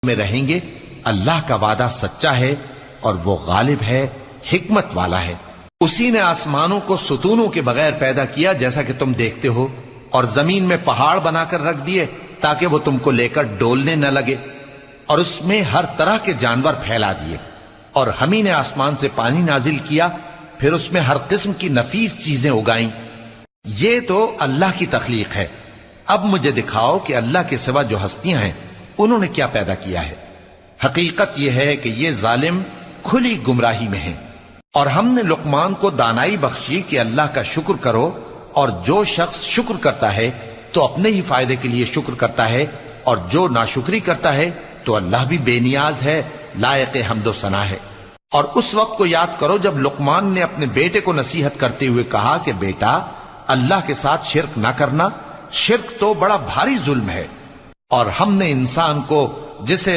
میں رہیں گے، اللہ کا وعدہ سچا ہے اور وہ غالب ہے، حکمت والا ہے۔ اسی نے آسمانوں کو ستونوں کے بغیر پیدا کیا جیسا کہ تم دیکھتے ہو، اور زمین میں پہاڑ بنا کر رکھ دیے تاکہ وہ تم کو لے کر ڈولنے نہ لگے، اور اس میں ہر طرح کے جانور پھیلا دیے، اور ہم ہی نے آسمان سے پانی نازل کیا، پھر اس میں ہر قسم کی نفیس چیزیں اگائیں۔ یہ تو اللہ کی تخلیق ہے۔ اب مجھے دکھاؤ کہ اللہ کے سوا جو ہستیاں ہیں انہوں نے کیا پیدا کیا ہے۔ حقیقت یہ ہے کہ یہ ظالم کھلی گمراہی میں ہیں۔ اور ہم نے لقمان کو دانائی بخشی کہ اللہ کا شکر کرو، اور جو شخص شکر کرتا ہے تو اپنے ہی فائدے کے لیے شکر کرتا ہے، اور جو ناشکری کرتا ہے تو اللہ بھی بے نیاز ہے، لائق حمد و ثنا ہے۔ اور اس وقت کو یاد کرو جب لقمان نے اپنے بیٹے کو نصیحت کرتے ہوئے کہا کہ بیٹا، اللہ کے ساتھ شرک نہ کرنا، شرک تو بڑا بھاری ظلم ہے، اور ہم نے انسان کو جسے